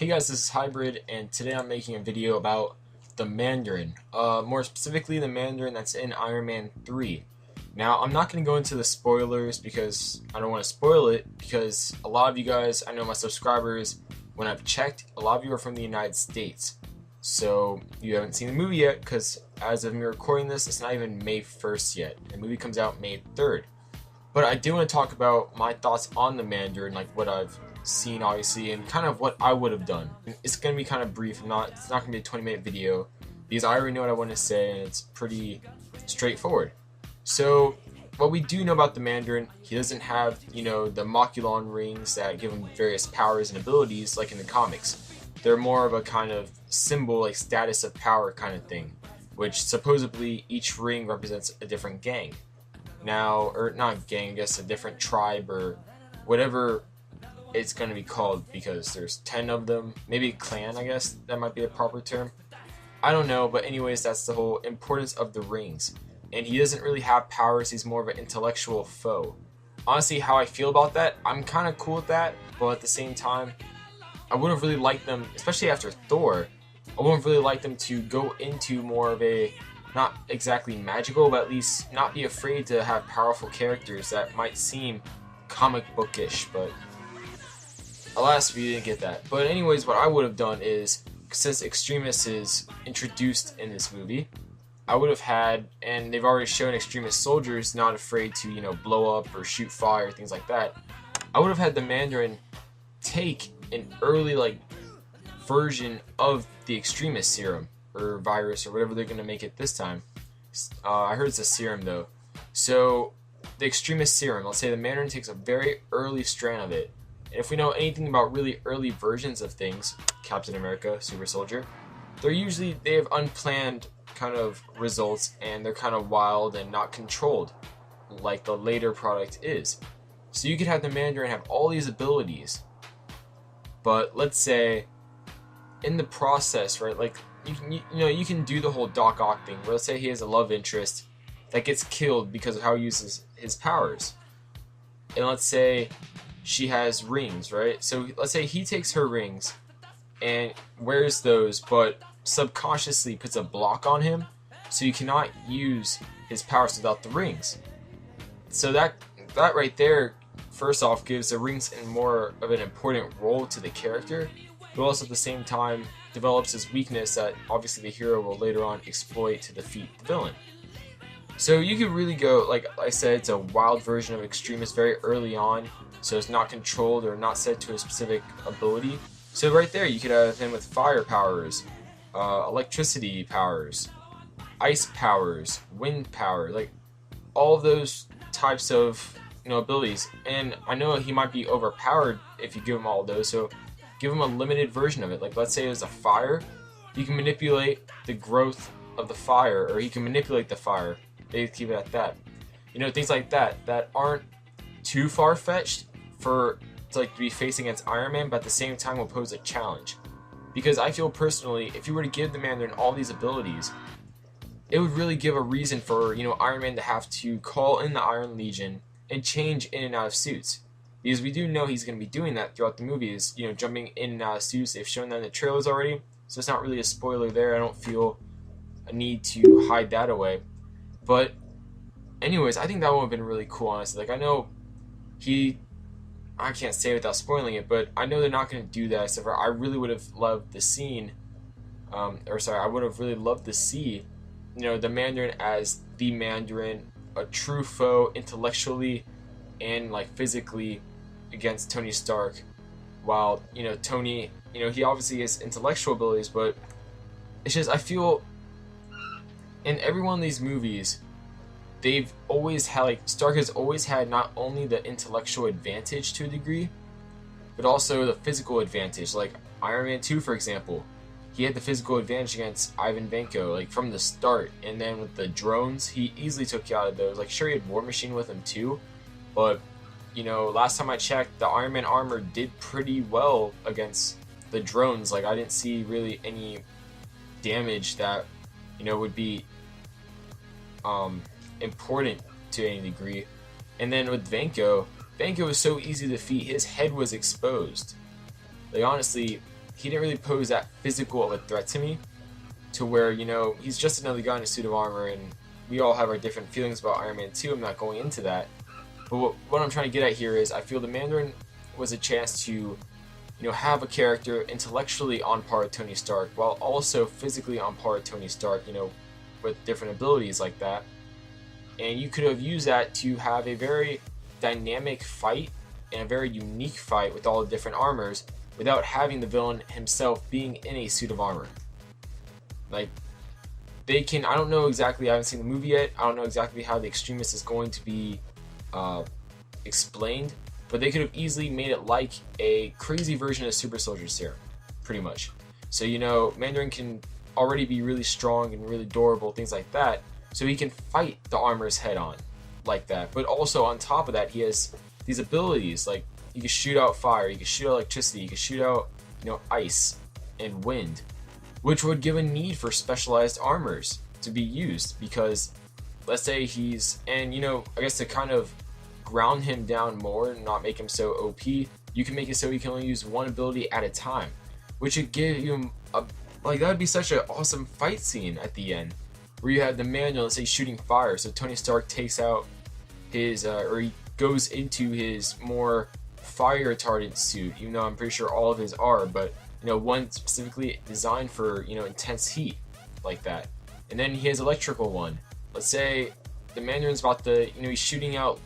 Hey guys, this is Hybrid, and today I'm making a video about the Mandarin. More specifically, the Mandarin that's in Iron Man 3. Now, I'm not going to go into the spoilers because I don't want to spoil it, because a lot of you guys, I know my subscribers, when I've checked, a lot of you are from the United States. So, you haven't seen the movie yet, because as of me recording this, it's not even May 1st yet. The movie comes out May 3rd. But I do want to talk about my thoughts on the Mandarin, like what I've seen obviously, and kind of what I would have done. It's going to be kind of brief. It's not going to be a 20-minute video because I already know what I want to say, and it's pretty straightforward. So what we do know about the Mandarin, he doesn't have, the Maculon rings that give him various powers and abilities like in the comics. They're more of a kind of symbol, like status of power kind of thing, which supposedly each ring represents a different gang. Now, or not gang, I guess a different tribe or whatever it's going to be called, because there's 10 of them. Maybe clan, I guess that might be a proper term. I don't know, but anyways, that's the whole importance of the rings. And he doesn't really have powers, he's more of an intellectual foe. Honestly, how I feel about that, I'm kind of cool with that, but at the same time, I would have really liked them, especially after Thor, I would have really liked them to go into more of a, not exactly magical, but at least not be afraid to have powerful characters that might seem comic bookish, but alas, we didn't get that. But anyways, what I would have done is, since Extremis is introduced in this movie, I would have had, and they've already shown Extremis soldiers not afraid to, blow up or shoot fire, things like that. I would have had the Mandarin take an early, version of the Extremis serum, or virus, or whatever they're going to make it this time. I heard it's a serum, though. So, the Extremis serum, let's say the Mandarin takes a very early strand of it. And if we know anything about really early versions of things, Captain America, Super Soldier, they have unplanned kind of results, and they're kind of wild and not controlled, like the later product is. So you could have the Mandarin have all these abilities, but let's say in the process, right, like you can do the whole Doc Ock thing, where let's say he has a love interest that gets killed because of how he uses his powers. And let's say she has rings, right? So let's say he takes her rings and wears those, but subconsciously puts a block on him, so you cannot use his powers without the rings. So that right there, first off, gives the rings more of an important role to the character, but also at the same time develops his weakness that obviously the hero will later on exploit to defeat the villain. So you could really go, like I said, it's a wild version of Extremis very early on, so it's not controlled or not set to a specific ability. So right there, you could have him with fire powers, electricity powers, ice powers, wind power, like all of those types of abilities. And I know he might be overpowered if you give him all of those, so give him a limited version of it. Like let's say it was a fire, you can manipulate the growth of the fire, or he can manipulate the fire. They keep it at that. Things like that aren't too far-fetched for to be facing against Iron Man, but at the same time will pose a challenge. Because I feel personally, if you were to give the Mandarin all these abilities, it would really give a reason for Iron Man to have to call in the Iron Legion and change in and out of suits. Because we do know he's going to be doing that throughout the movies, jumping in and out of suits. They've shown that in the trailers already, so it's not really a spoiler there. I don't feel a need to hide that away. But anyways, I think that would have been really cool, honestly. Like, I know I can't say it without spoiling it, but I know they're not going to do that, except for I really would have loved the scene, I would have really loved to see, the Mandarin as the Mandarin, a true foe intellectually and, physically against Tony Stark, while, Tony, he obviously has intellectual abilities, but it's just, I feel, in every one of these movies, they've always had, Stark has always had not only the intellectual advantage to a degree, but also the physical advantage. Like Iron Man 2, for example, he had the physical advantage against Ivan Vanko, from the start, and then with the drones, he easily took you out of those. Sure, he had War Machine with him too, but, last time I checked, the Iron Man armor did pretty well against the drones. I didn't see really any damage that, would be, important to any degree. And then with Vanko was so easy to defeat. His head was exposed. Honestly, he didn't really pose that physical of a threat to me, to where, you know, he's just another guy in a suit of armor, and we all have our different feelings about Iron Man 2. I'm not going into that. But what I'm trying to get at here is I feel the Mandarin was a chance to, you know, have a character intellectually on par with Tony Stark, while also physically on par with Tony Stark, you know, with different abilities like that. And you could have used that to have a very dynamic fight and a very unique fight with all the different armors without having the villain himself being in a suit of armor. Like, they can, I don't know exactly, I haven't seen the movie yet, I don't know exactly how the Extremist is going to be explained, but they could have easily made it like a crazy version of Super Soldier Serum, pretty much. So, you know, Mandarin can already be really strong and really durable, things like that, so he can fight the armors head on like that. But also on top of that, he has these abilities, like he can shoot out fire, he can shoot out electricity, he can shoot out, you know, ice and wind, which would give a need for specialized armors to be used. Because let's say he's, and you know, I guess to kind of ground him down more and not make him so OP, you can make it so he can only use one ability at a time, which would give him a, like, that would be such an awesome fight scene at the end, where you had the Mandarin, let's say, shooting fire, so Tony Stark takes out his, or he goes into his more fire retardant suit, even though I'm pretty sure all of his are, but, you know, one specifically designed for, you know, intense heat, like that. And then he has electrical one. Let's say the Mandarin's about to, you know, he's shooting out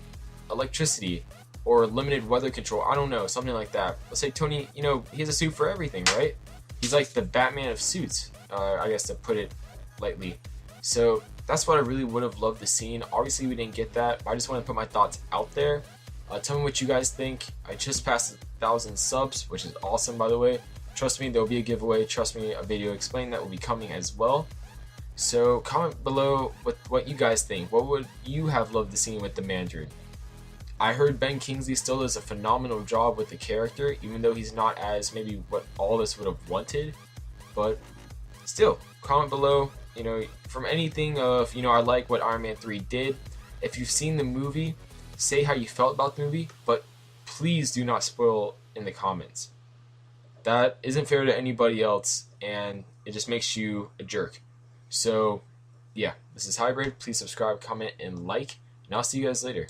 electricity, or limited weather control, I don't know, something like that. Let's say Tony, you know, he has a suit for everything, right? He's like the Batman of suits, I guess, to put it lightly. So that's what I really would have loved to see. Obviously we didn't get that, but I just want to put my thoughts out there. Tell me what you guys think. I just passed 1,000 subs, which is awesome, by the way. Trust me, there'll be a giveaway. Trust me, a video explaining that will be coming as well. So comment below what you guys think. What would you have loved to see with the Mandarin? I heard Ben Kingsley still does a phenomenal job with the character, even though he's not as maybe what all of us would have wanted. But still, comment below, you know, from anything of, you know, I like what Iron Man 3 did. If you've seen the movie, say how you felt about the movie, but please do not spoil in the comments. That isn't fair to anybody else, and it just makes you a jerk. So, yeah, this is Hybrid. Please subscribe, comment, and like, and I'll see you guys later.